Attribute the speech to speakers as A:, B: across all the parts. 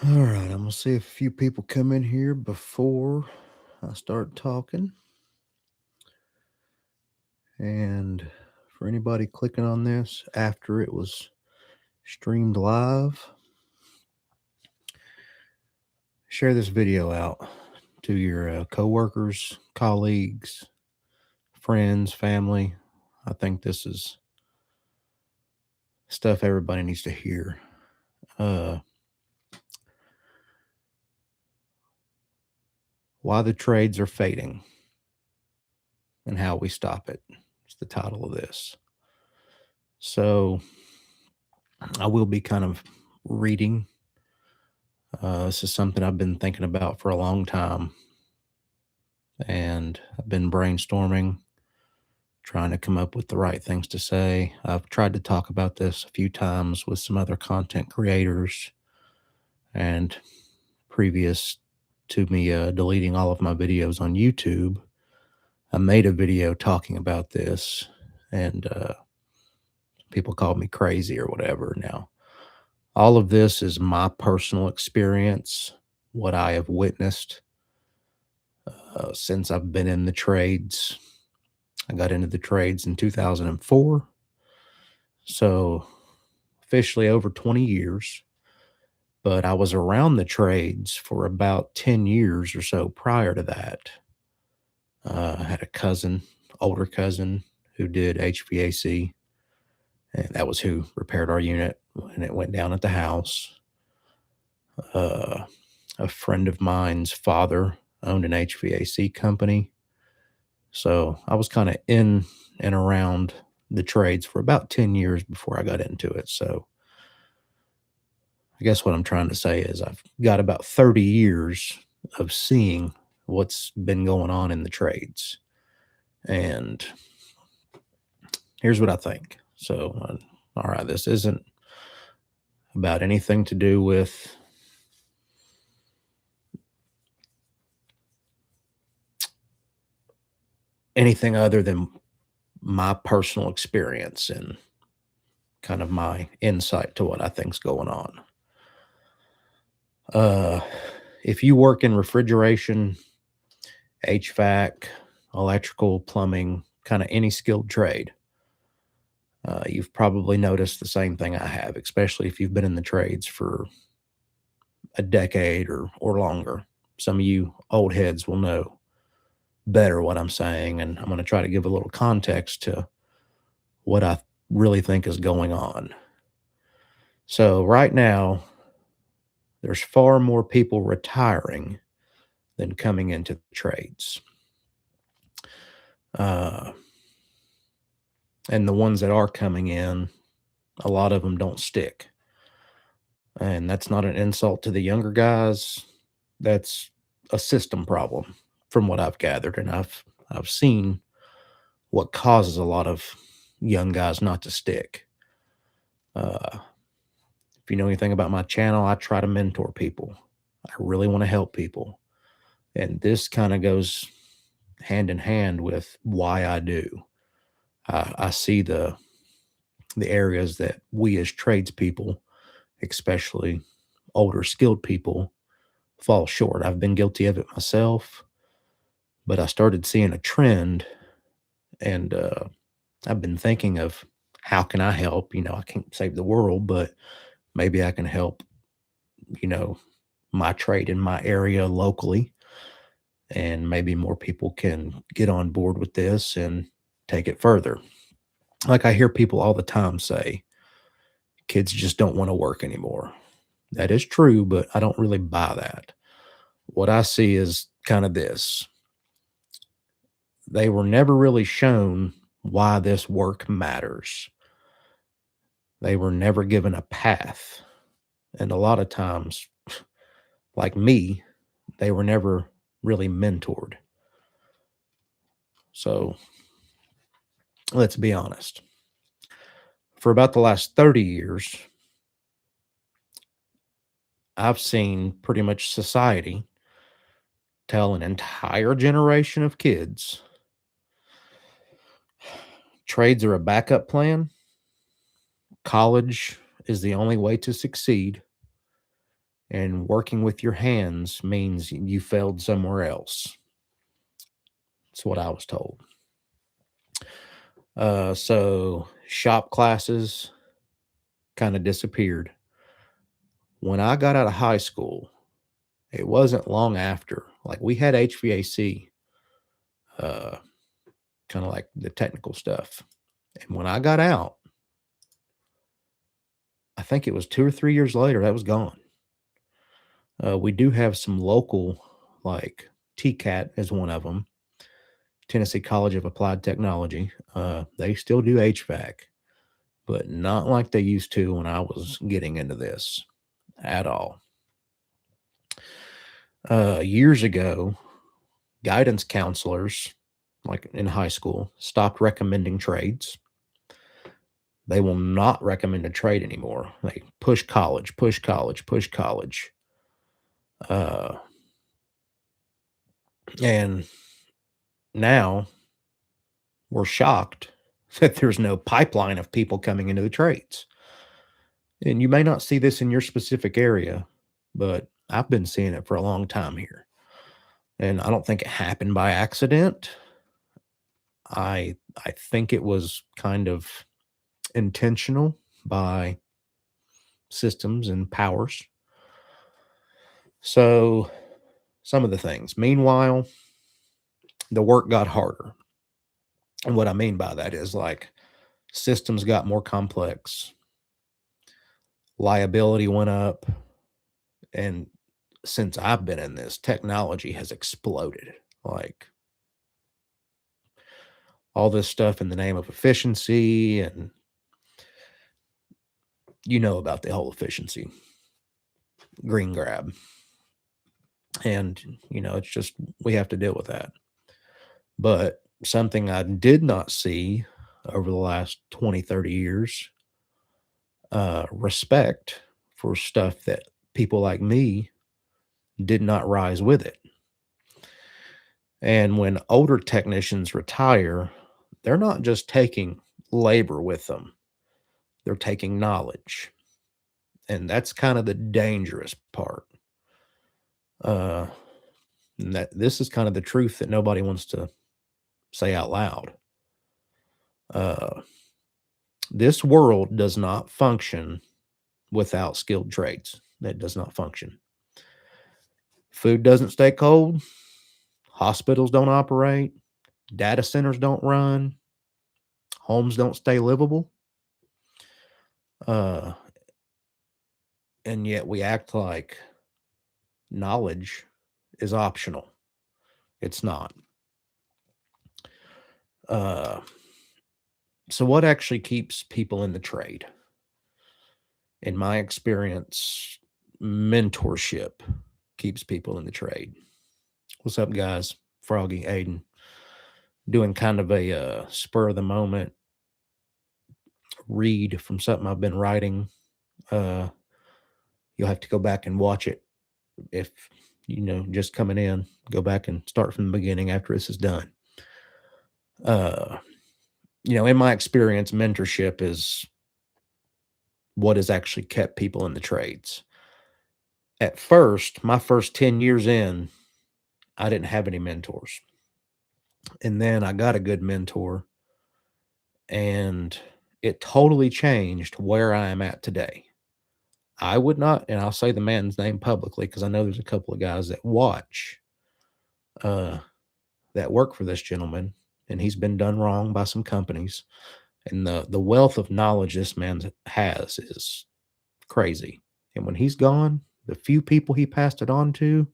A: All right, I'm gonna see if a few people come in here before I start talking. And for anybody clicking on this after it was streamed live, share this video out to your coworkers, colleagues, friends, family. I think this is stuff everybody needs to hear. Why the trades are fading and how we stop it. It's the title of this. So I will be kind of reading. This is something I've been thinking about for a long time, and I've been brainstorming, trying to come up with the right things to say. I've tried to talk about this a few times with some other content creators, and previous to me deleting all of my videos on YouTube, I made a video talking about this, and people called me crazy or whatever. Now, all of this is my personal experience, what I have witnessed since I've been in the trades. I got into the trades in 2004, so officially over 20 years. But I was around the trades for about 10 years or so prior to that. I had a cousin, older cousin, who did HVAC, and that was who repaired our unit when it went down at the house. Uh, a friend of mine's father owned an HVAC company. So I was kind of in and around the trades for about 10 years before I got into it. So I guess what I'm trying to say is I've got about 30 years of seeing what's been going on in the trades. And here's what I think. So, all right, this isn't about anything to do with anything other than my personal experience and kind of my insight to what I think's going on. Uh, if you work in refrigeration, HVAC, electrical, plumbing, kind of any skilled trade, you've probably noticed the same thing I have, especially if you've been in the trades for a decade or longer. Some of you old heads will know better what I'm saying, and I'm going to try to give a little context to what I really think is going on. So, right now, there's far more people retiring than coming into the trades. Uh, and the ones that are coming in, a lot of them don't stick. And that's not an insult to the younger guys. That's a system problem from what I've gathered. And I've seen what causes a lot of young guys not to stick. If you know anything about my channel, I try to mentor people. I really want to help people. And this kind of goes hand in hand with why I do. I see the areas that we as tradespeople, especially older skilled people, fall short. I've been guilty of it myself, but I started seeing a trend, and I've been thinking of how can I help? I can't save the world, but maybe I can help, you know, my trade in my area locally, and maybe more people can get on board with this and take it further. Like I hear people all the time say, kids just don't want to work anymore. That is true, but I don't really buy that. What I see is kind of this: they were never really shown why this work matters. They were never given a path. And a lot of times, like me, they were never really mentored. So let's be honest. For about the last 30 years, I've seen pretty much society tell an entire generation of kids Trades are a backup plan. College is the only way to succeed. And working with your hands means you failed somewhere else. That's what I was told. So shop classes kind of disappeared. When I got out of high school, it wasn't long after. Like we had HVAC, uh, kind of like the technical stuff. And when I got out, I think it was 2 or 3 years later, that was gone. We do have some local, like TCAT is one of them, Tennessee College of Applied Technology. They still do HVAC, but not like they used to when I was getting into this at all. Years ago, guidance counselors, like in high school, stopped recommending trades. They will not recommend a trade anymore. They push college, push college, push college. And now we're shocked that there's no pipeline of people coming into the trades. And you may not see this in your specific area, but I've been seeing it for a long time here. And I don't think it happened by accident. I think it was kind of intentional by systems and powers. So some of the things. Meanwhile, the work got harder. And what I mean by that is like systems got more complex, liability went up, and since I've been in this, technology has exploded. Like all this stuff in the name of efficiency, and you know about the whole efficiency green grab. And, it's just, we have to deal with that. But something I did not see over the last 20, 30 years, respect for stuff that people like me did not rise with it. And when older technicians retire, they're not just taking labor with them, they're taking knowledge. And that's kind of the dangerous part. And that this is kind of the truth that nobody wants to say out loud. This world does not function without skilled trades. That does not function. Food doesn't stay cold. Hospitals don't operate. Data centers don't run. Homes don't stay livable. And yet we act like knowledge is optional. It's not. So what actually keeps people in the trade? In my experience, mentorship keeps people in the trade. What's up, guys? Froggy, Aiden. Doing kind of a spur of the moment read from something I've been writing. You'll have to go back and watch it if, just coming in. Go back and start from the beginning after this is done. In my experience, mentorship is what has actually kept people in the trades. At first, my first 10 years in, I didn't have any mentors. And then I got a good mentor, and it totally changed where I am at today. I would not, and I'll say the man's name publicly because I know there's a couple of guys that watch, that work for this gentleman, and he's been done wrong by some companies. And the wealth of knowledge this man has is crazy. And when he's gone, the few people he passed it on to,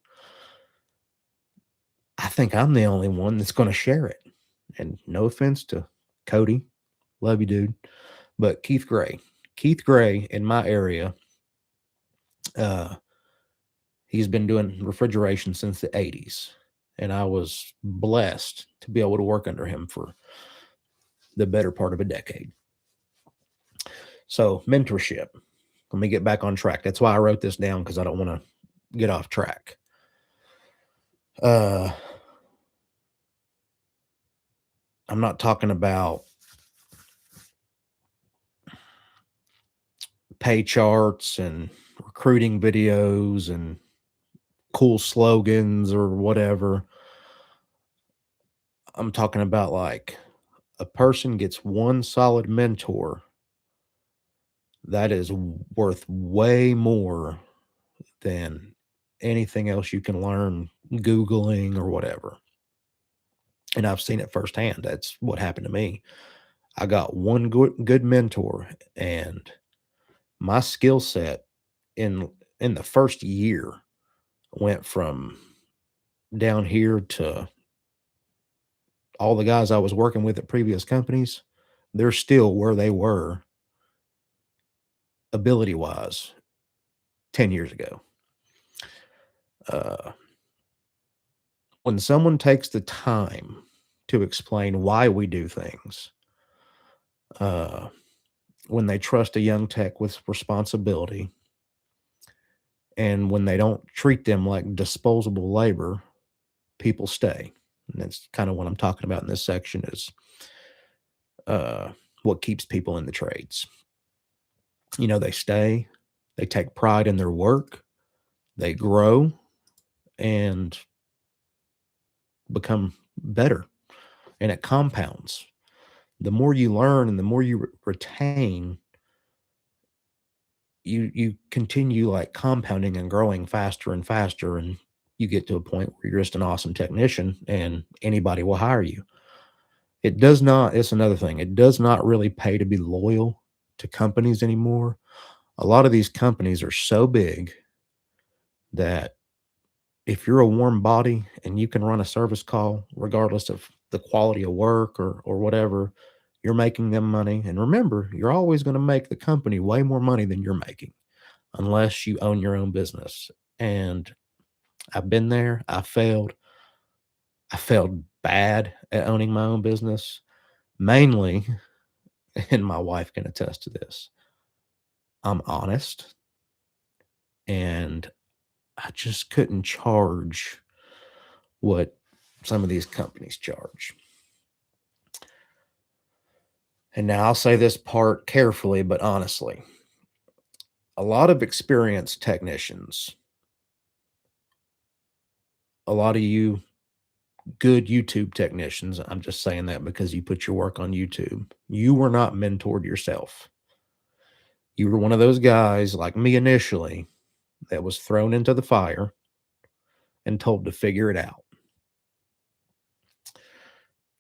A: I think I'm the only one that's going to share it. And no offense to Cody, love you, dude, but Keith Gray in my area, he's been doing refrigeration since the 80s. And I was blessed to be able to work under him for the better part of a decade. So mentorship. Let me get back on track. That's why I wrote this down, because I don't want to get off track. I'm not talking about pay charts and recruiting videos and cool slogans or whatever. I'm talking about like a person gets one solid mentor that is worth way more than anything else you can learn Googling or whatever. And I've seen it firsthand. That's what happened to me. I got one good mentor, and my skill set in the first year went from down here to all the guys I was working with at previous companies. They're still where they were ability wise 10 years ago. Uh, when someone takes the time to explain why we do things, uh, when they trust a young tech with responsibility, and when they don't treat them like disposable labor, people stay. And that's kind of what I'm talking about in this section is uh, what keeps people in the trades. You know, they stay, they take pride in their work, they grow and become better, and it compounds. The more you learn and the more you retain, you continue like compounding and growing faster and faster, and you get to a point where you're just an awesome technician and anybody will hire you. It does not, it's another thing. It does not really pay to be loyal to companies anymore. A lot of these companies are so big that if you're a warm body and you can run a service call, regardless of the quality of work or whatever, you're making them money. And remember, you're always going to make the company way more money than you're making, unless you own your own business. And I've been there. I failed. I failed bad at owning my own business, mainly, and my wife can attest to this. I'm honest, and I just couldn't charge what some of these companies charge. And now I'll say this part carefully, but honestly. A lot of experienced technicians, a lot of you good YouTube technicians, I'm just saying that because you put your work on YouTube, you were not mentored yourself. You were one of those guys like me initially that was thrown into the fire and told to figure it out.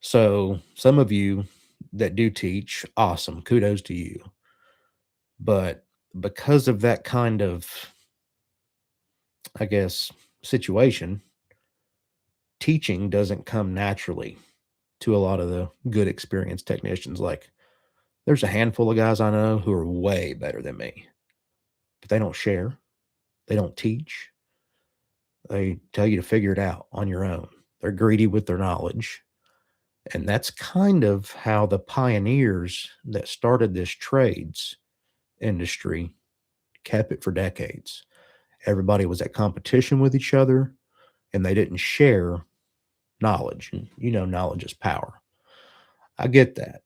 A: So, some of you that do teach, awesome, kudos to you. But because of that kind of, I guess, situation, teaching doesn't come naturally to a lot of the good experienced technicians. Like, there's a handful of guys I know who are way better than me, but they don't share, they don't teach. They tell you to figure it out on your own. They're greedy with their knowledge. And that's kind of how the pioneers that started this trades industry kept it for decades. Everybody was at competition with each other and they didn't share knowledge. And you know, knowledge is power. I get that.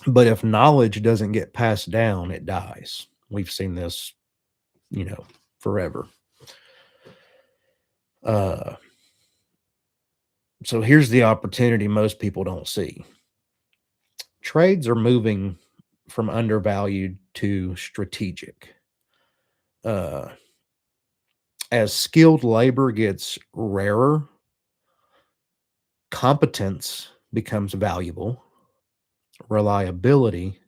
A: But if knowledge doesn't get passed down, it dies. We've seen this, you know, forever. Uh, so here's the opportunity most people don't see. Trades are moving from undervalued to strategic. Uh, as skilled labor gets rarer, competence becomes valuable, reliability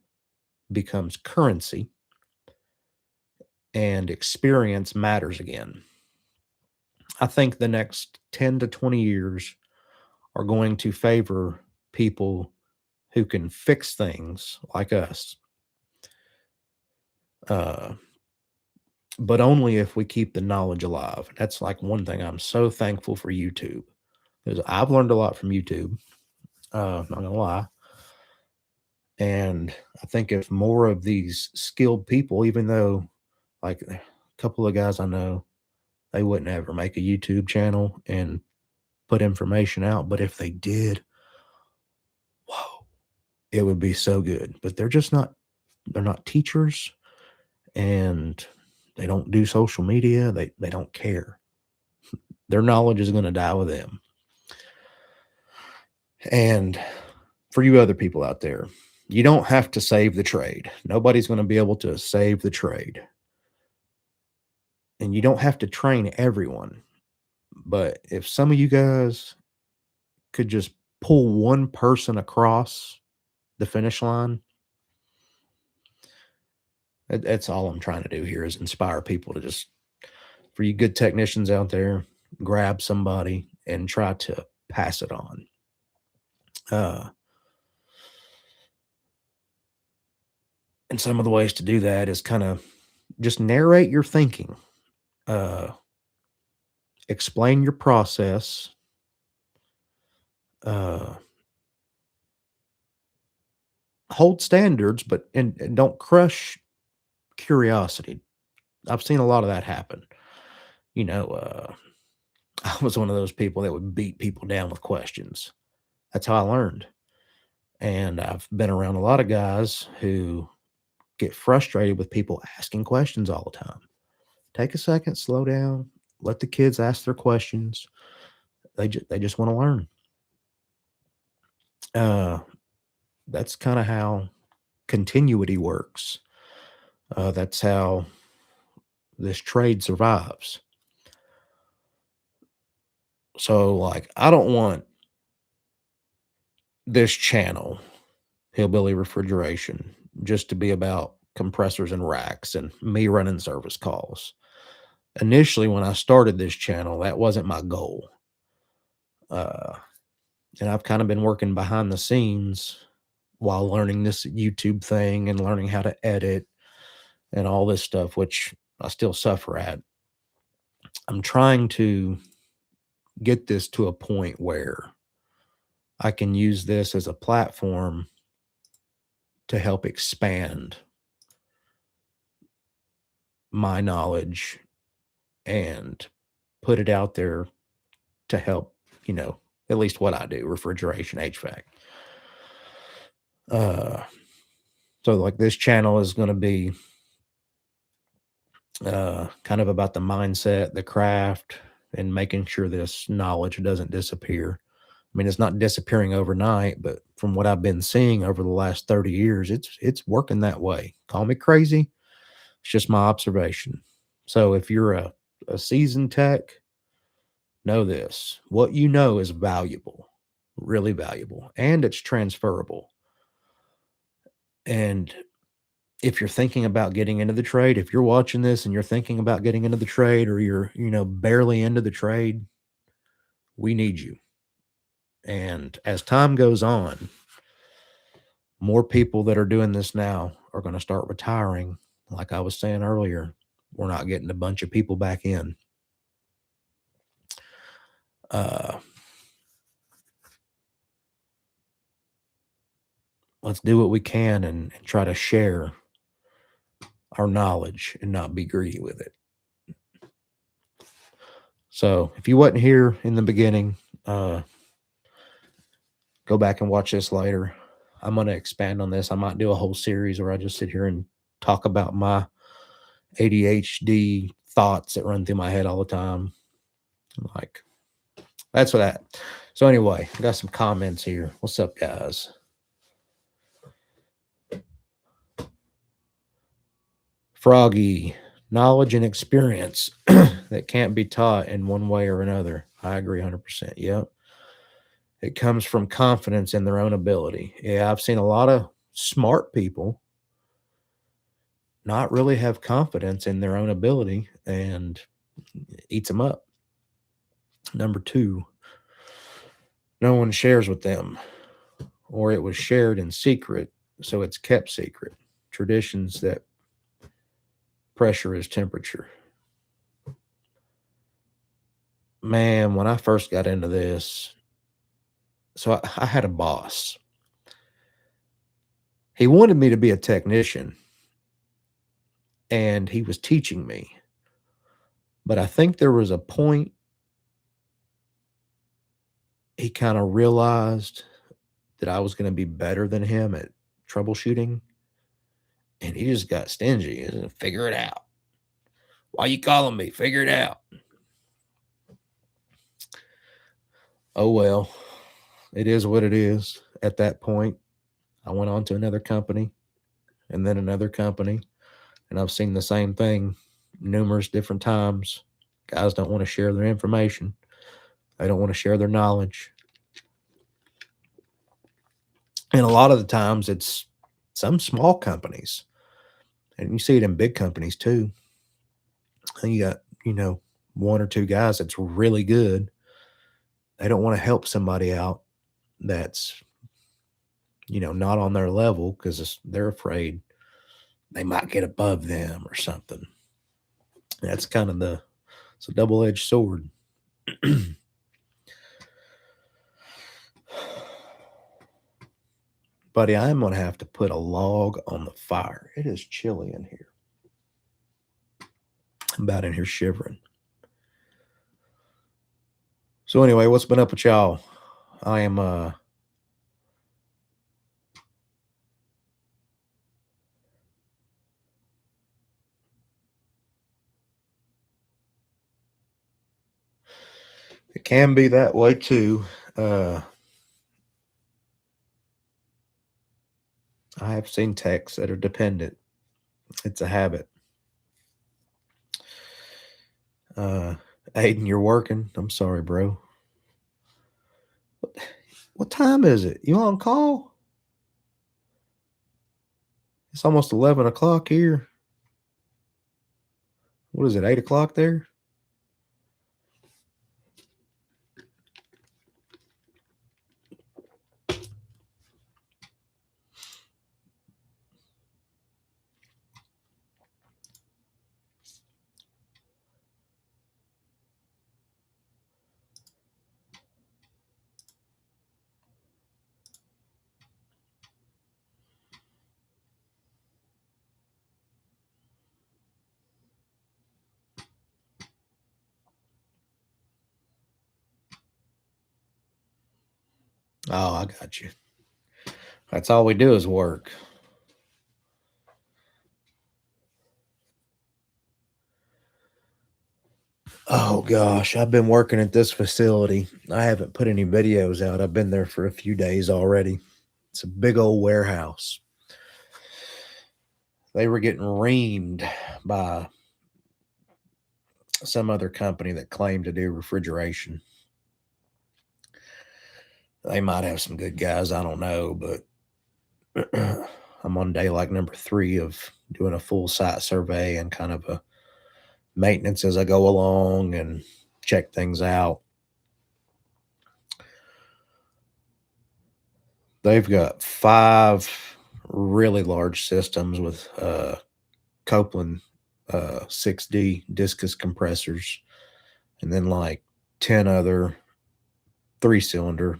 A: becomes currency, and experience matters again. I think the next 10 to 20 years are going to favor people who can fix things like us. Uh, but only if we keep the knowledge alive. That's like one thing I'm so thankful for YouTube, because I've learned a lot from YouTube. Not gonna lie. And I think if more of these skilled people, even though like a couple of guys I know, they wouldn't ever make a YouTube channel and put information out. But if they did, whoa, it would be so good. But they're just not, they're not teachers. and they don't do social media. They don't care. Their knowledge is going to die with them. And for you other people out there, you don't have to save the trade. Nobody's going to be able to save the trade. And you don't have to train everyone. But if some of you guys could just pull one person across the finish line, that's all I'm trying to do here is inspire people to just, for you good technicians out there, grab somebody and try to pass it on. Uh, and some of the ways to do that is kind of just narrate your thinking, uh, explain your process, uh, hold standards, but and don't crush curiosity. I've seen a lot of that happen. You know, I was one of those people that would beat people down with questions. That's how I learned. And I've been around a lot of guys who get frustrated with people asking questions all the time. Take a second, slow down, let the kids ask their questions. They just want to learn. Uh, that's kind of how continuity works. That's how this trade survives. So, like, I don't want this channel, Hillbilly Refrigeration, just to be about compressors and racks and me running service calls. Initially, when I started this channel, that wasn't my goal. Uh, and I've kind of been working behind the scenes while learning this YouTube thing and learning how to edit and all this stuff, which I still suffer at. I'm trying to get this to a point where I can use this as a platform to help expand my knowledge and put it out there to help, at least what I do, refrigeration, HVAC. So like this channel is going to be kind of about the mindset, the craft, and making sure this knowledge doesn't disappear. I mean, it's not disappearing overnight, but from what I've been seeing over the last 30 years, it's working that way. Call me crazy. It's just my observation. So if you're a seasoned tech, know this. What you know is valuable, really valuable, and it's transferable. And if you're thinking about getting into the trade, if you're watching this and you're thinking about getting into the trade or you're, barely into the trade, we need you. And as time goes on, more people that are doing this now are going to start retiring. Like I was saying earlier, we're not getting a bunch of people back in. Let's do what we can and try to share our knowledge and not be greedy with it. So if you wasn't here in the beginning, go back and watch this later. I'm going to expand on this. I might do a whole series where I just sit here and talk about my ADHD thoughts that run through my head all the time. Like, that's what that. So anyway, I got some comments here. What's up, guys? Froggy, knowledge and experience that can't be taught in one way or another. I agree 100%. Yep. It comes from confidence in their own ability. Yeah, I've seen a lot of smart people not really have confidence in their own ability and eats them up. Number two, no one shares with them, or it was shared in secret, so it's kept secret. Traditions that pressure is temperature. Man, when I first got into this, so I had a boss. He wanted me to be a technician, and he was teaching me. But I think there was a point he kind of realized that I was going to be better than him at troubleshooting. And he just got stingy. He said, figure it out. Why you calling me? Figure it out. Oh, well, it is what it is. At that point, I went on to another company and then another company. And I've seen the same thing numerous different times. Guys don't want to share their information, they don't want to share their knowledge. And a lot of the times it's some small companies, and you see it in big companies too. And you got, one or two guys that's really good. They don't want to help somebody out that's, not on their level because they're afraid they might get above them or something. That's kind of it's a double edged sword. Buddy, I am going to have to put a log on the fire. It is chilly in here. I'm about in here shivering. So anyway, what's been up with y'all? I am it can be that way too. I have seen techs that are dependent. It's a habit. Aiden, you're working. I'm sorry, bro. What time is it? You on call? It's almost 11 o'clock here. What is it? 8 o'clock there? Oh, I got you. That's all we do is work. Oh gosh, I've been working at this facility. I haven't put any videos out. I've been there for a few days already. It's a big old warehouse. They were getting reamed by some other company that claimed to do refrigeration. They might have some good guys, I don't know, but I'm on day like number 3 of doing a full site survey and kind of a maintenance as I go along and check things out. They've got 5 really large systems with Copeland 6D discus compressors, and then like 10 other 3-cylinder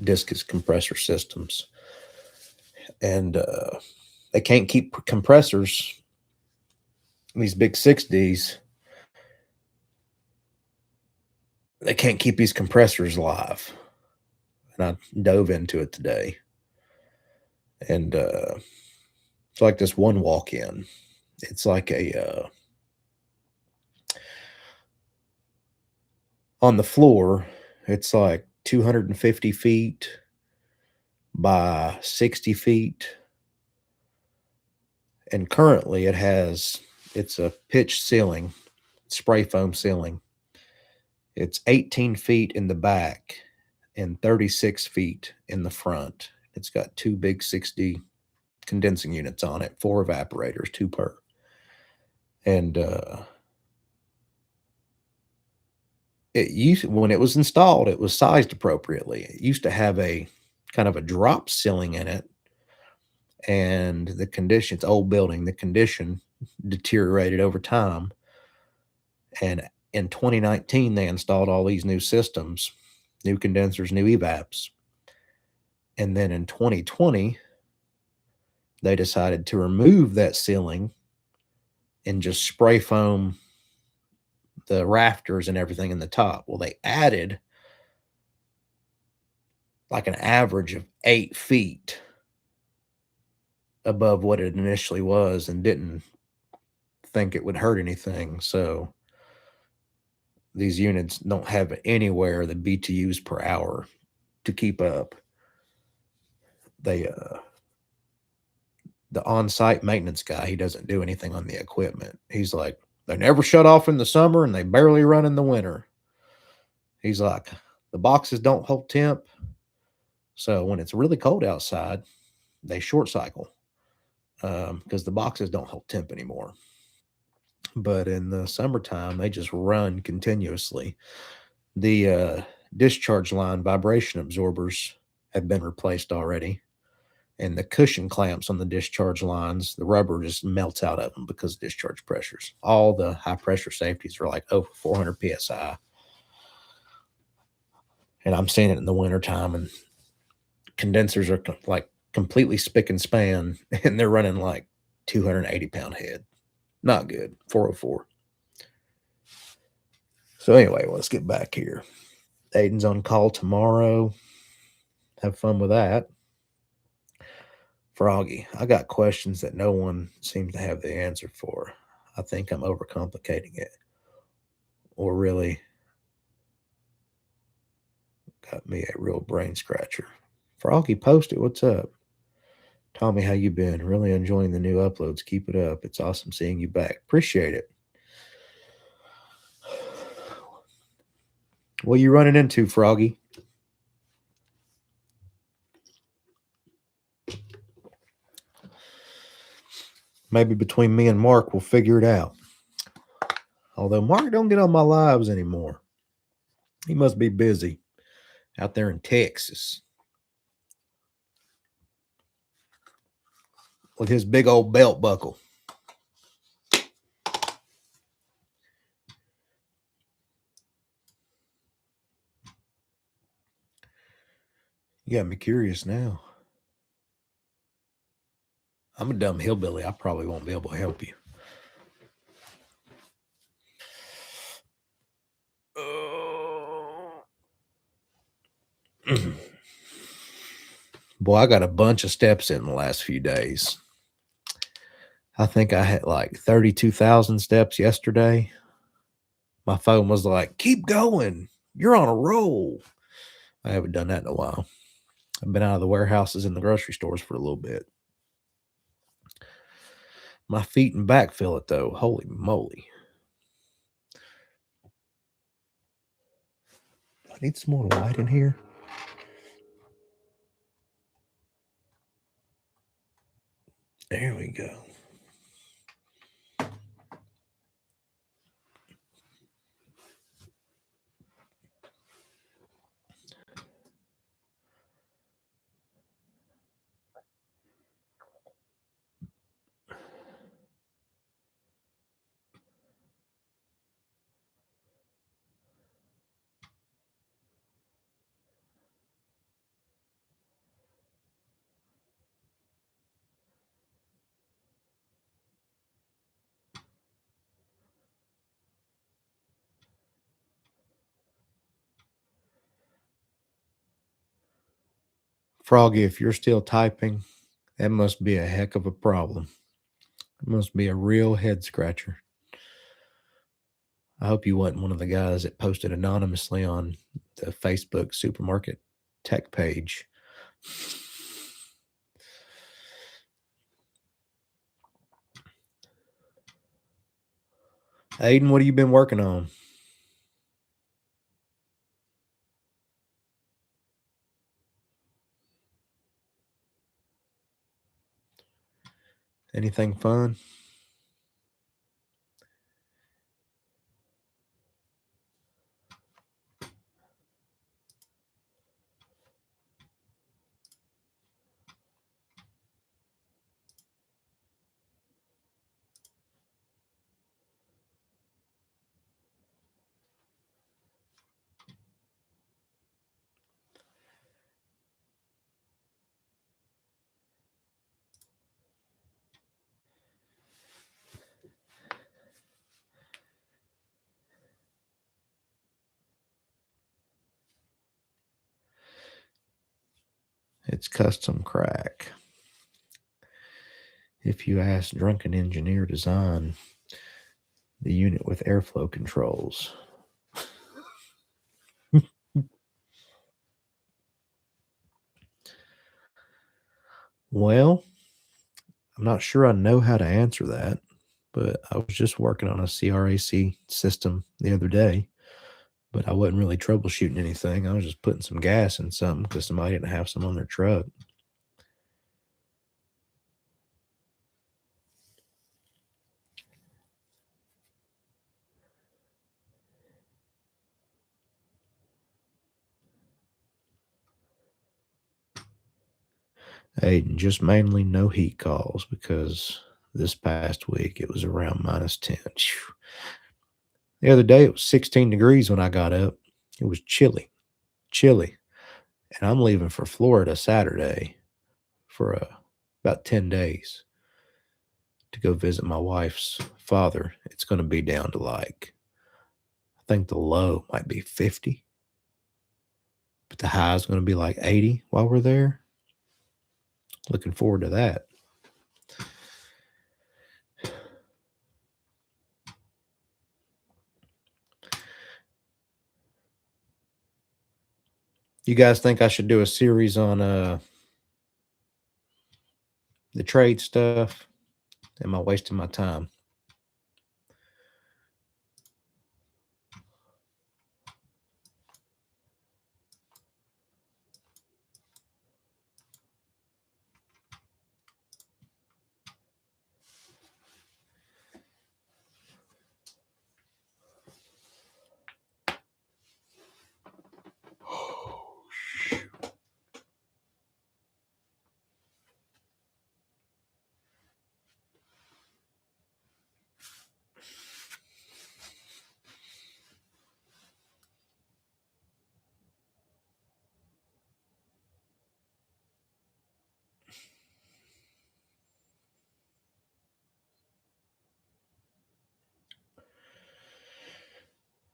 A: discus compressor systems. And they can't keep compressors, these big 6Ds, they can't keep these compressors live. And I dove into it today. And it's like this one walk in. It's like on the floor, it's like 250 feet by 60 feet. And currently it's a pitched ceiling, spray foam ceiling. It's 18 feet in the back and 36 feet in the front. It's got 2 big 6D condensing units on it, 4 evaporators, 2 per. And when it was installed, it was sized appropriately. It used to have a kind of a drop ceiling in it, and the condition, it's old building, the condition deteriorated over time. And in 2019, they installed all these new systems, new condensers, new evaps. And then in 2020, they decided to remove that ceiling and just spray foam the rafters and everything in the top. Well, they added like an average of 8 feet above what it initially was and didn't think it would hurt anything. So these units don't have anywhere the BTUs per hour to keep up. They The on-site maintenance guy, he doesn't do anything on the equipment. He's like, they never shut off in the summer and they barely run in the winter. He's like, the boxes don't hold temp. So when it's really cold outside, they short cycle because the boxes don't hold temp anymore. But in the summertime, they just run continuously. The discharge line vibration absorbers have been replaced already. And the cushion clamps on the discharge lines, the rubber just melts out of them because of discharge pressures. All the high pressure safeties are like over 400 psi. And I'm seeing it in the wintertime, and condensers are like completely spick and span, and they're running like 280-pound head. Not good. 404. So anyway, let's get back here. Aiden's on call tomorrow. Have fun with that. Froggy, I got questions that no one seems to have the answer for. I think I'm overcomplicating it. Or really got me a real brain scratcher. Froggy, post it. What's up? Tommy, how you been? Really enjoying the new uploads. Keep it up. It's awesome seeing you back. Appreciate it. What are you running into, Froggy? Maybe between me and Mark, we'll figure it out. Although Mark don't get on my lives anymore. He must be busy out there in Texas with his big old belt buckle. You got me curious now. I'm a dumb hillbilly. I probably won't be able to help you. Boy, I got a bunch of steps in the last few days. I think I had like 32,000 steps yesterday. My phone was like, keep going. You're on a roll. I haven't done that in a while. I've been out of the warehouses and the grocery stores for a little bit. My feet and back feel it though. Holy moly. I need some more light in here. There we go. Froggy, if you're still typing, that must be a heck of a problem. It must be a real head scratcher. I hope you wasn't one of the guys that posted anonymously on the Facebook supermarket tech page. Aiden, what have you been working on? Anything fun? It's custom crack. If you ask drunken engineer design the unit with airflow controls. Well, I'm not sure I know how to answer that, but I was just working on a CRAC system the other day, but I wasn't really troubleshooting anything. I was just putting some gas in something because somebody didn't have some on their truck. Hey, just mainly no heat calls because this past week it was around -10. Phew. The other day it was 16 degrees when I got up. It was chilly, chilly. And I'm leaving for Florida Saturday for about 10 days to go visit my wife's father. It's going to be down to like, I think the low might be 50, but the high is going to be like 80 while we're there. Looking forward to that. You guys think I should do a series on the trade stuff? Am I wasting my time?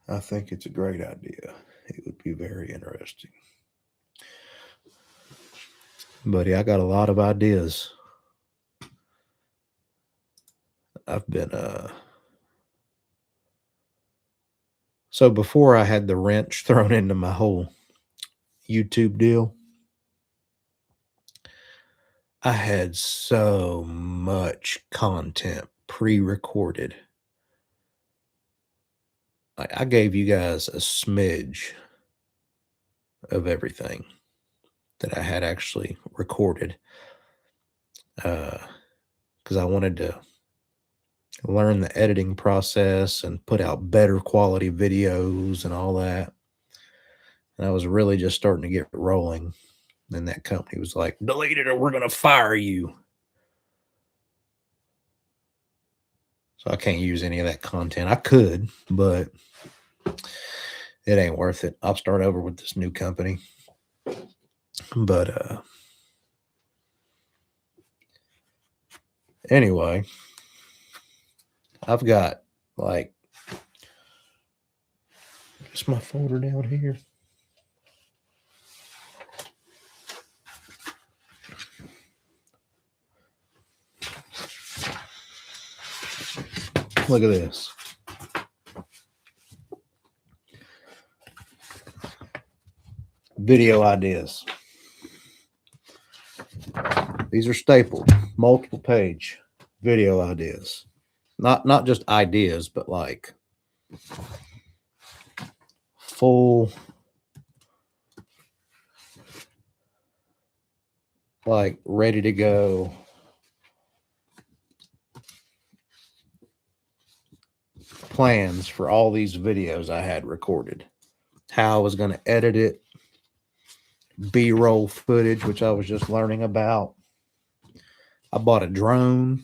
A: I think it's a great idea. It would be very interesting. Buddy, I got a lot of ideas. I've been so before I had the wrench thrown into my whole YouTube deal, I had so much content pre-recorded. I gave you guys a smidge of everything that I had actually recorded because I wanted to learn the editing process and put out better quality videos and all that. And I was really just starting to get rolling. And that company was like, delete it or we're going to fire you. So I can't use any of that content. I could, but it ain't worth it. I'll start over with this new company. But anyway, I've got like, it's my folder down here. Look at this. Video ideas. These are stapled, multiple page video ideas. Not just ideas, but like full, like ready to go plans for all these videos I had recorded. How I was going to edit it, B-roll footage, which I was just learning about. I bought a drone.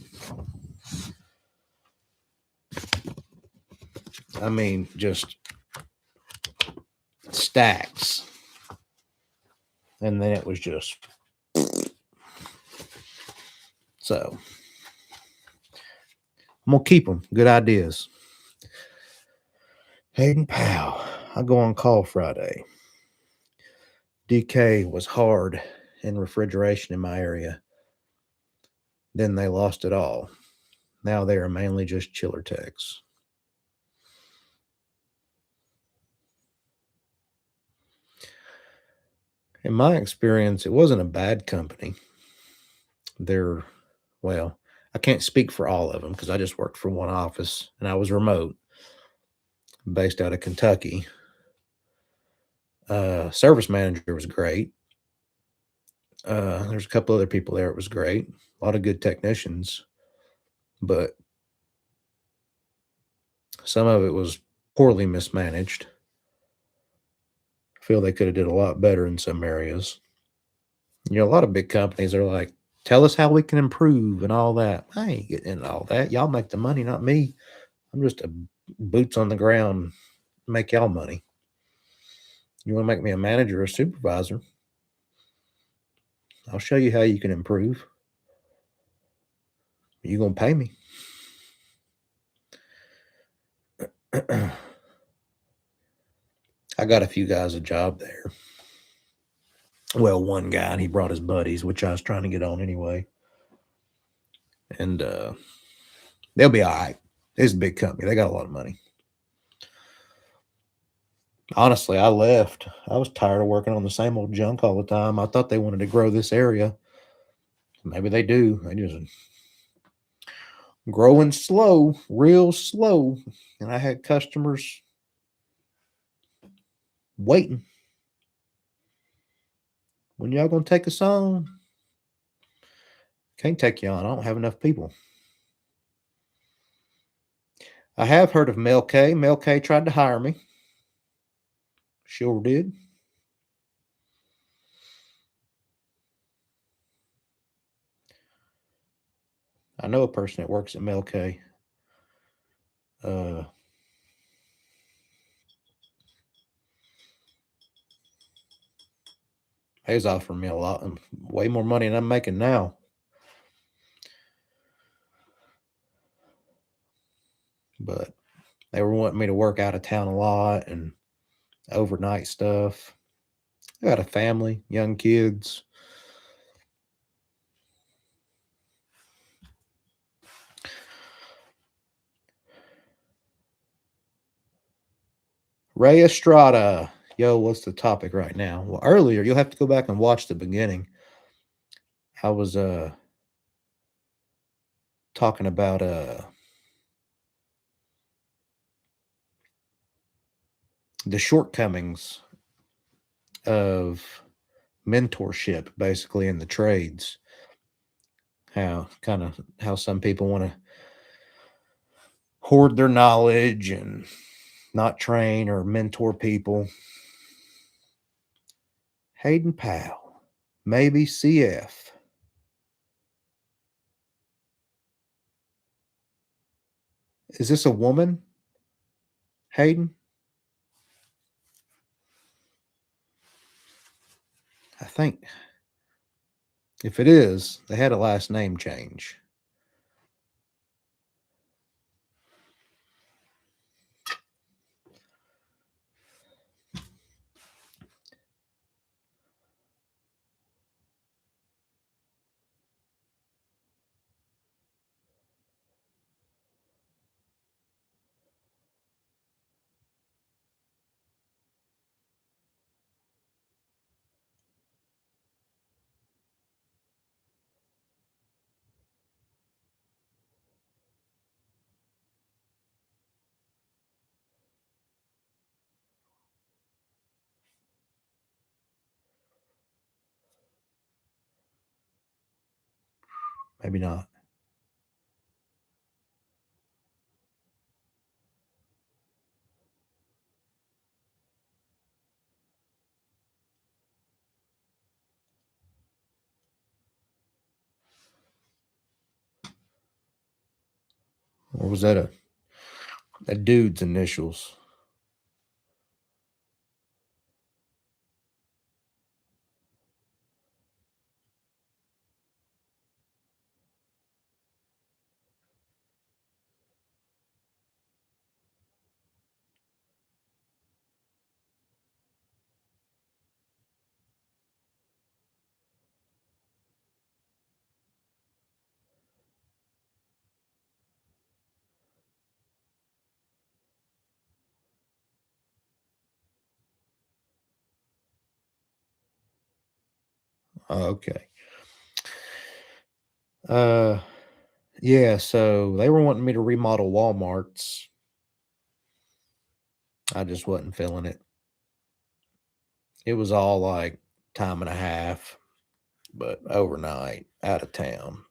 A: I mean, just stacks. And then it was just so. I'm going to keep them. Good ideas. Hayden Powell. I go on call Friday. DK was hard in refrigeration in my area. Then they lost it all. Now they are mainly just chiller techs. In my experience, it wasn't a bad company. They're, well, I can't speak for all of them because I just worked for one office and I was remote, based out of Kentucky. Service manager was great. There's a couple other people there. It was great. A lot of good technicians, but some of it was poorly mismanaged. I feel they could have did a lot better in some areas. A lot of big companies are like, tell us how we can improve and all that. I ain't getting into all that. Y'all make the money, not me. I'm just a boots on the ground, make y'all money. You want to make me a manager or supervisor? I'll show you how you can improve. You gonna pay me? I got a few guys a job there. Well, one guy, and he brought his buddies, which I was trying to get on anyway. And they'll be all right. It's a big company. They got a lot of money. Honestly, I left. I was tired of working on the same old junk all the time. I thought they wanted to grow this area. Maybe they do. They just growing slow, real slow. And I had customers waiting. When y'all gonna take us on? Can't take you on. I don't have enough people. I have heard of Mel K. Mel K tried to hire me. Sure did. I know a person that works at Mel K. He's offering me a lot, way more money than I'm making now. But they were wanting me to work out of town a lot and overnight stuff. I got a family, young kids. Ray Estrada. Yo, what's the topic right now? Well, earlier, you'll have to go back and watch the beginning. I was talking about the shortcomings of mentorship basically in the trades. How some people want to hoard their knowledge and not train or mentor people. Hayden Powell, maybe CF. Is this a woman, Hayden? I think if it is, they had a last name change. Maybe not. Or was that a dude's initials? Oh, okay. Uh, yeah, so they were wanting me to remodel Walmarts. I just wasn't feeling it. It was all like time and a half, but overnight, out of town.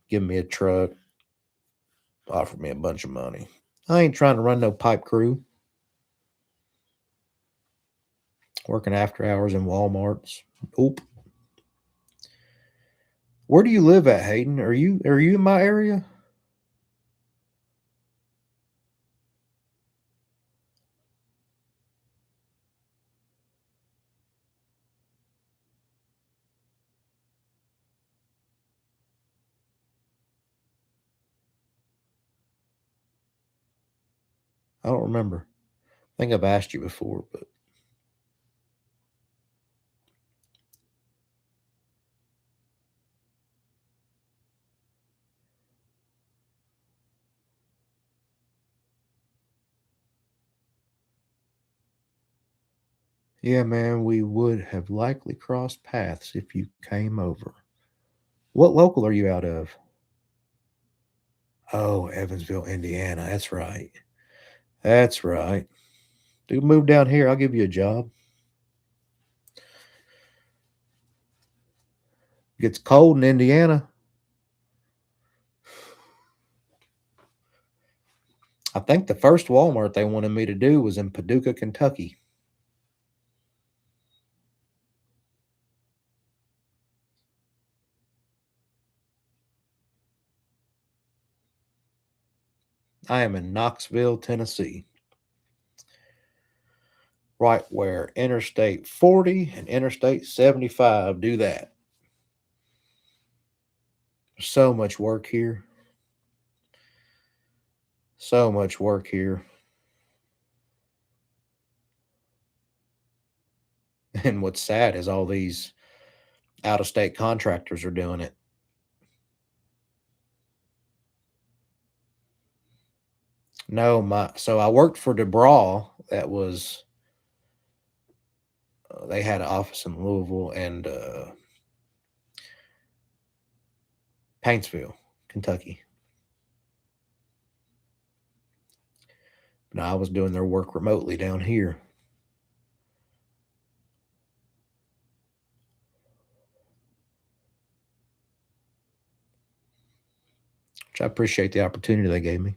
A: Give me a truck, offered me a bunch of money. I ain't trying to run no pipe crew, working after hours in Walmarts. Oop. Where do you live at, Hayden? Are you in my area? I don't remember. I think I've asked you before, but yeah, man, we would have likely crossed paths if you came over. What local are you out of? Oh, Evansville, Indiana. That's right. That's right. Dude, move down here. I'll give you a job. Gets cold in Indiana. I think the first Walmart they wanted me to do was in Paducah, Kentucky. I am in Knoxville, Tennessee, right where Interstate 40 and Interstate 75 do that. So much work here. So much work here. And what's sad is all these out of state contractors are doing it. No, so I worked for DeBraw. That was they had an office in Louisville and Paintsville, Kentucky. Now I was doing their work remotely down here, which I appreciate the opportunity they gave me.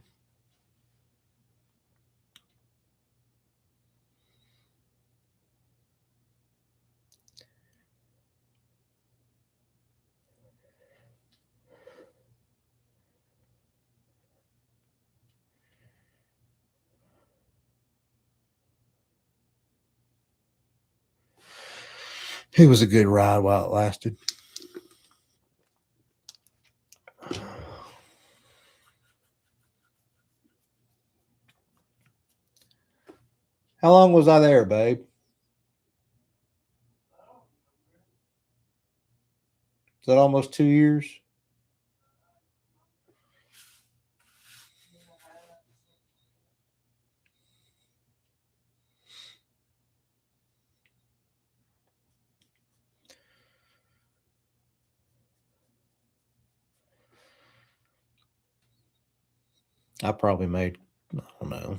A: It was a good ride while it lasted. How long was I there, babe? Is that almost 2 years? I probably made, I don't know,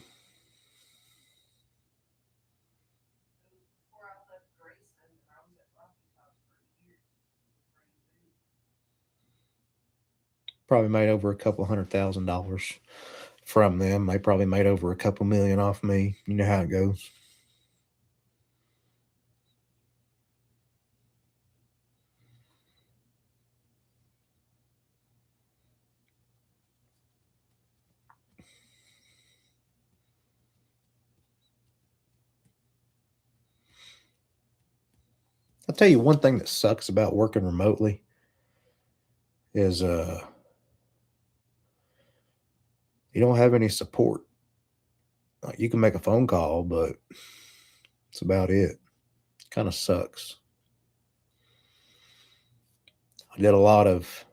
A: probably made over a couple $100,000 from them. They probably made over a couple million off me. You know how it goes. I'll tell you one thing that sucks about working remotely is you don't have any support. Like, you can make a phone call, but that's about it. Kind of sucks. I did a lot of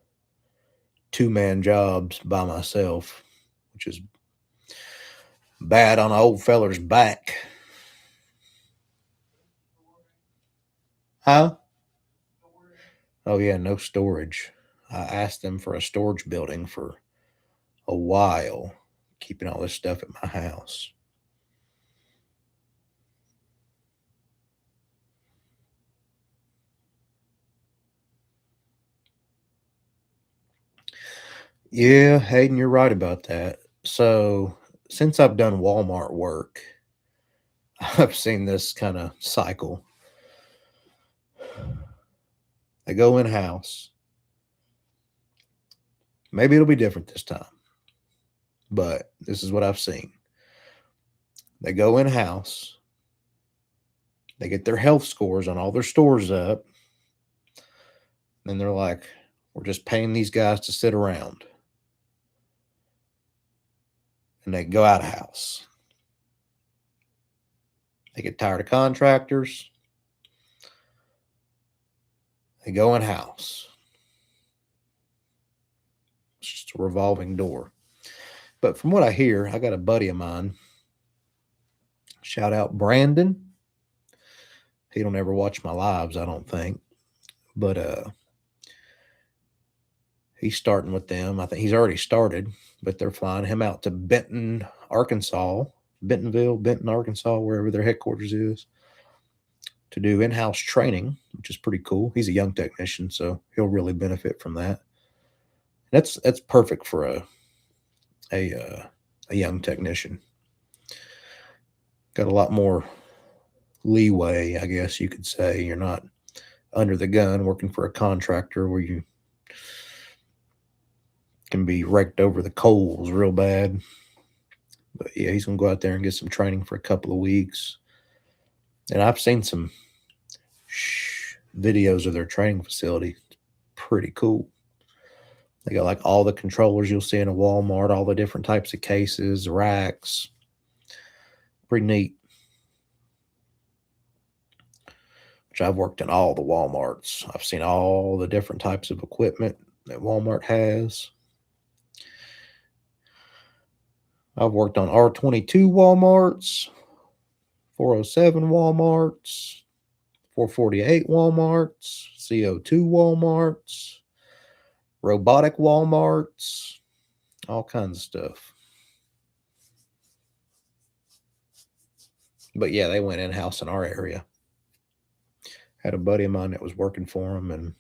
A: two-man jobs by myself, which is bad on an old feller's back. Huh? Oh, yeah, no storage. I asked them for a storage building for a while, keeping all this stuff at my house. Yeah, Hayden, you're right about that. So, since I've done Walmart work, I've seen this kind of cycle. They go in house. Maybe it'll be different this time, but this is what I've seen. They go in house, they get their health scores on all their stores up, and they're like, we're just paying these guys to sit around. And they go out of house. They get tired of contractors. They go in house. It's just a revolving door. But from what I hear, I got a buddy of mine. Shout out Brandon. He don't ever watch my lives, I don't think. But he's starting with them. I think he's already started, but they're flying him out to Benton, Arkansas, Benton, Arkansas, wherever their headquarters is, to do in-house training, which is pretty cool. He's a young technician, so he'll really benefit from that. That's perfect for a young technician. Got a lot more leeway, I guess you could say. You're not under the gun working for a contractor where you can be raked over the coals real bad. But yeah, he's gonna go out there and get some training for a couple of weeks. And I've seen some videos of their training facility. It's pretty cool. They got like all the controllers you'll see in a Walmart, all the different types of cases, racks. Pretty neat. Which I've worked in all the Walmarts. I've seen all the different types of equipment that Walmart has. I've worked on R22 Walmarts, 407 Walmarts, 448 Walmarts, CO2 Walmarts, robotic Walmarts, all kinds of stuff. But yeah, they went in-house in our area. Had a buddy of mine that was working for them, and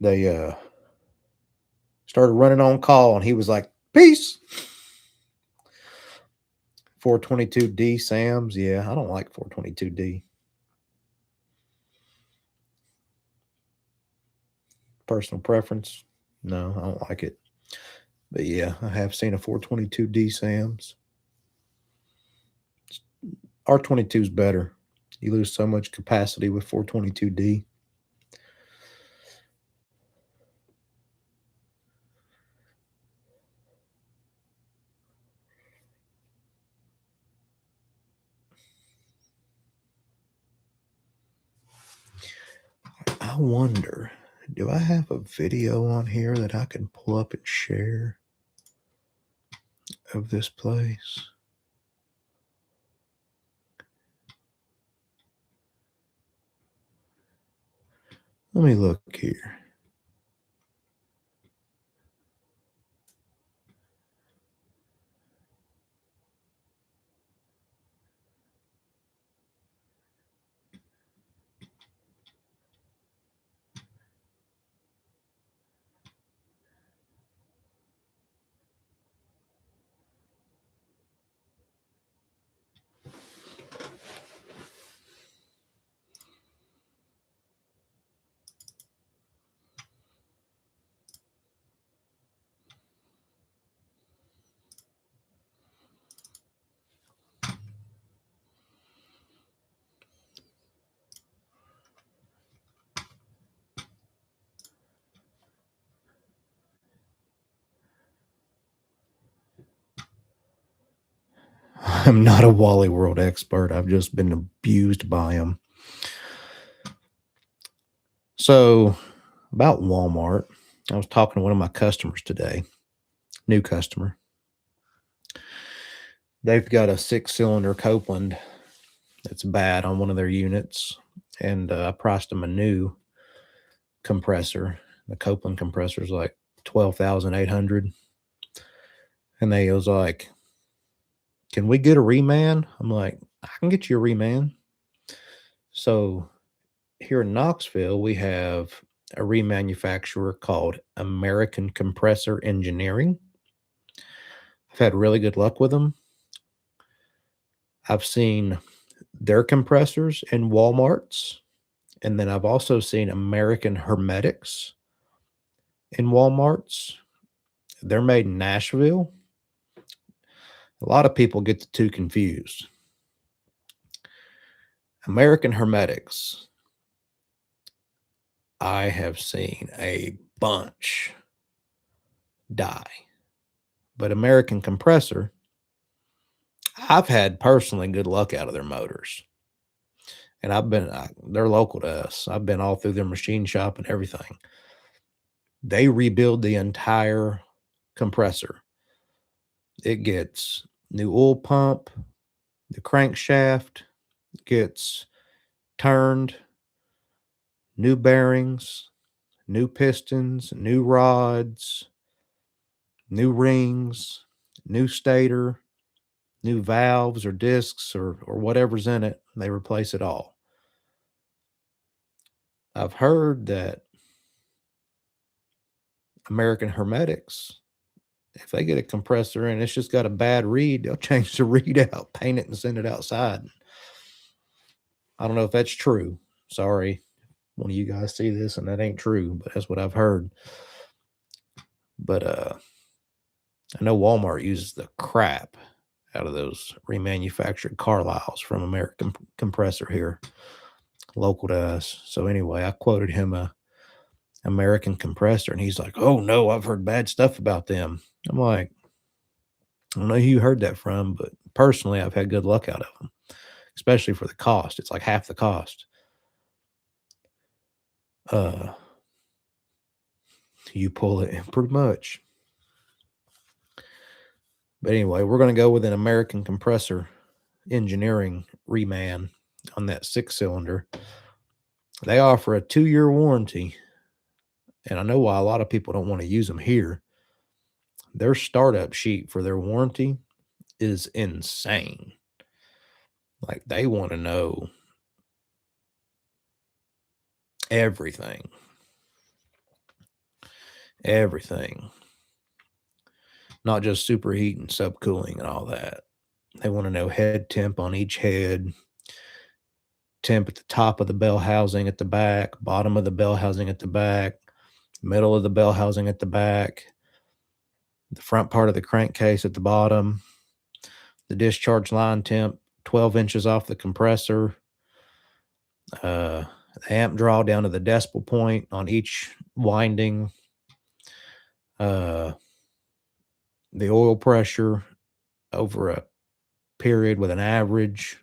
A: they started running on call, and he was like, peace. 422D Sam's. Yeah, I don't like 422D. Personal preference. No, I don't like it. But yeah, I have seen a 422D Sam's. R22 is better. You lose so much capacity with 422D. I wonder, do I have a video on here that I can pull up and share of this place? Let me look here. I'm not a Wally World expert. I've just been abused by them. So, about Walmart, I was talking to one of my customers today, new customer. They've got a 6-cylinder Copeland that's bad on one of their units, and I priced them a new compressor. The Copeland compressor is like 12,800, and they was like, "Can we get a reman?" I'm like, "I can get you a reman." So here in Knoxville, we have a remanufacturer called American Compressor Engineering. I've had really good luck with them. I've seen their compressors in Walmarts, and then I've also seen American Hermetics in Walmarts. They're made in Nashville. A lot of people get the two confused. American Hermetics, I have seen a bunch die. But American Compressor, I've had personally good luck out of their motors. And they're local to us. I've been all through their machine shop and everything. They rebuild the entire compressor. It gets new oil pump, the crankshaft gets turned, new bearings, new pistons, new rods, new rings, new stator, new valves or discs or whatever's in it. They replace it all. I've heard that American Hermetics, if they get a compressor and it's just got a bad read, they'll change the read out, paint it, and send it outside. I don't know if that's true. Sorry, one of you guys see this and that ain't true, but that's what I've heard. But I know Walmart uses the crap out of those remanufactured Carlisles from American Compressor here, local to us. So anyway, I quoted him a American Compressor, and he's like, "Oh no, I've heard bad stuff about them." I'm like, I don't know who you heard that from, but personally, I've had good luck out of them, especially for the cost. It's like half the cost. Uh, you pull it in pretty much. But anyway, we're going to go with an American Compressor Engineering reman on that 6-cylinder. They offer a 2-year warranty, and I know why a lot of people don't want to use them here. Their startup sheet for their warranty is insane. Like, they want to know everything. Everything. Not just superheat and subcooling and all that. They want to know head temp on each head, temp at the top of the bell housing at the back, bottom of the bell housing at the back, middle of the bell housing at the back, the front part of the crankcase at the bottom, the discharge line temp 12 inches off the compressor, the amp draw down to the decimal point on each winding, uh, the oil pressure over a period with an average.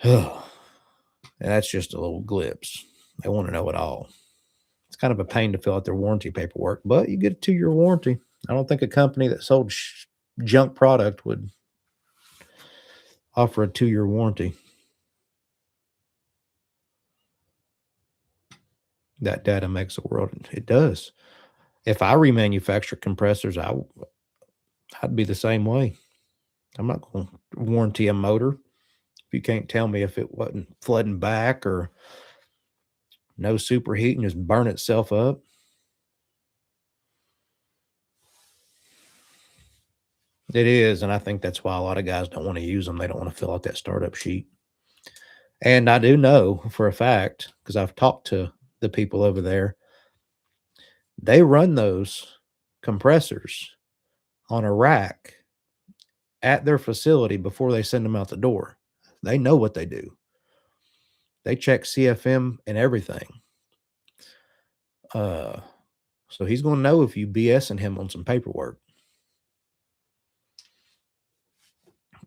A: And that's just a little glimpse. They want to know it all. It's kind of a pain to fill out their warranty paperwork, but you get a 2-year warranty. I don't think a company that sold junk product would offer a 2-year warranty. That data makes a world. It does. If I remanufacture compressors, I'd be the same way. I'm not going to warranty a motor if you can't tell me if it wasn't flooding back or no superheat and just burn itself up. It is, and I think that's why a lot of guys don't want to use them. They don't want to fill out that startup sheet. And I do know for a fact, because I've talked to the people over there, they run those compressors on a rack at their facility before they send them out the door. They know what they do. They check CFM and everything. So he's going to know if you BSing him on some paperwork.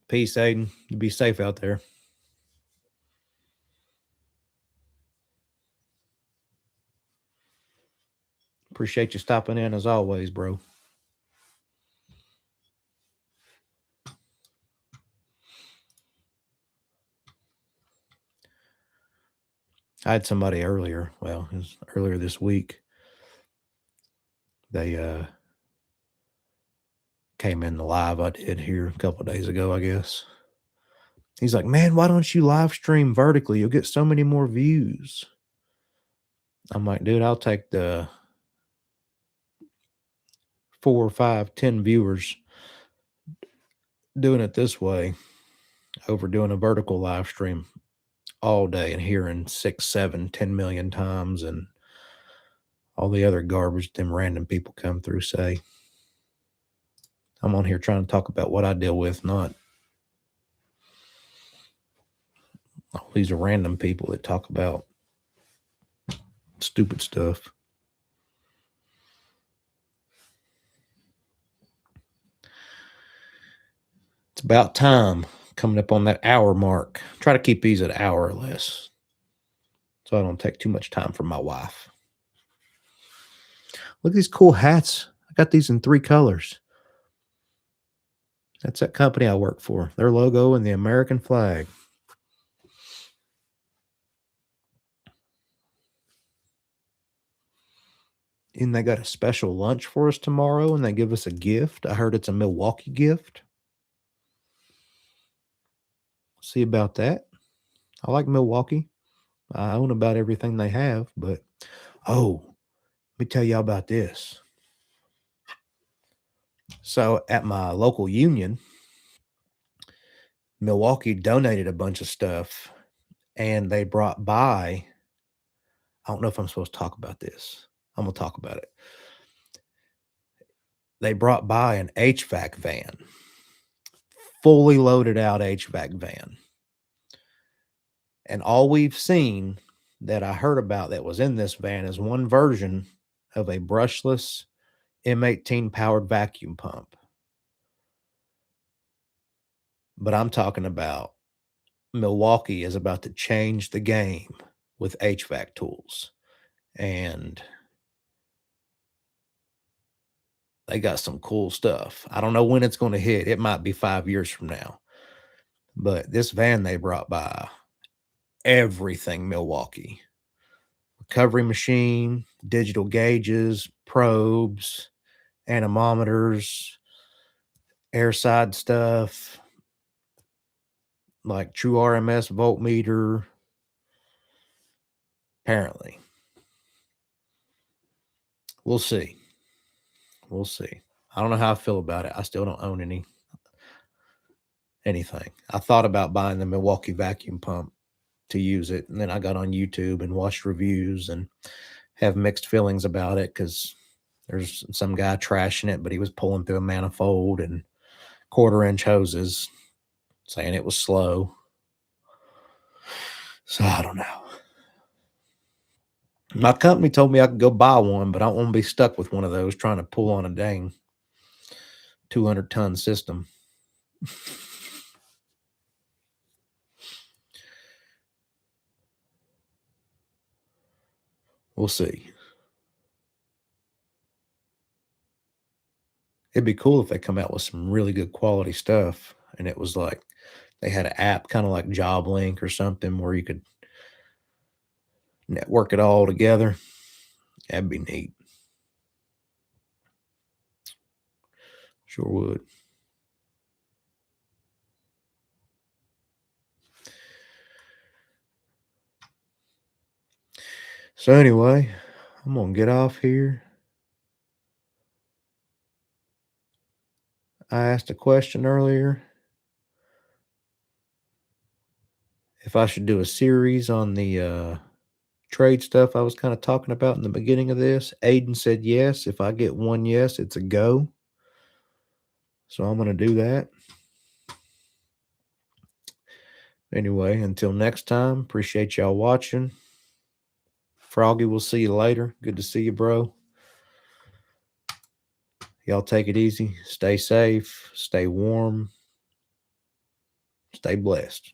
A: Peace, Aiden. You be safe out there. Appreciate you stopping in as always, bro. I had somebody earlier, well, it was earlier this week. They came in the live I did here a couple of days ago, I guess. He's like, "Man, why don't you live stream vertically? You'll get so many more views." I'm like, "Dude, I'll take the 4, 5, 10 viewers doing it this way over doing a vertical live stream all day and hearing 6, 7, 10 million times and all the other garbage them random people come through say." I'm on here trying to talk about what I deal with, not all these random people that talk about stupid stuff. It's about time, coming up on that hour mark. Try to keep these at an hour or less so I don't take too much time from my wife. Look at these cool hats. I got these in 3 colors. That's that company I work for. Their logo and the American flag. And they got a special lunch for us tomorrow, and they give us a gift. I heard it's a Milwaukee gift. See about that. I like Milwaukee. I own about everything they have, but oh, let me tell y'all about this. So at my local union, Milwaukee donated a bunch of stuff and they brought by, I don't know if I'm supposed to talk about this. I'm going to talk about it. They brought by an HVAC van, fully loaded out HVAC van. And all we've seen that I heard about that was in this van is one version of a brushless M18 powered vacuum pump. But I'm talking about Milwaukee is about to change the game with HVAC tools. And they got some cool stuff. I don't know when it's going to hit. It might be 5 years from now. But this van they brought by, everything Milwaukee. Recovery machine, digital gauges, probes, anemometers, airside stuff, like true RMS voltmeter. Apparently. We'll see. We'll see. I don't know how I feel about it. I still don't own anything. I thought about buying the Milwaukee vacuum pump to use it, and then I got on YouTube and watched reviews and have mixed feelings about it because there's some guy trashing it, but he was pulling through a manifold and 1/4-inch hoses, saying it was slow. So I don't know. My company told me I could go buy one, but I don't want to be stuck with one of those trying to pull on a dang 200-ton system. We'll see. It'd be cool if they come out with some really good quality stuff, and it was like they had an app kind of like JobLink or something where you could network it all together. That'd be neat. Sure would. So anyway, I'm gonna get off here. I asked a question earlier if I should do a series on the trade stuff I was kind of talking about in the beginning of this. Aiden said yes. If I get one yes, it's a go. So I'm going to do that. Anyway, until next time, appreciate y'all watching. Froggy, we'll see you later. Good to see you, bro. Y'all take it easy. Stay safe. Stay warm. Stay blessed.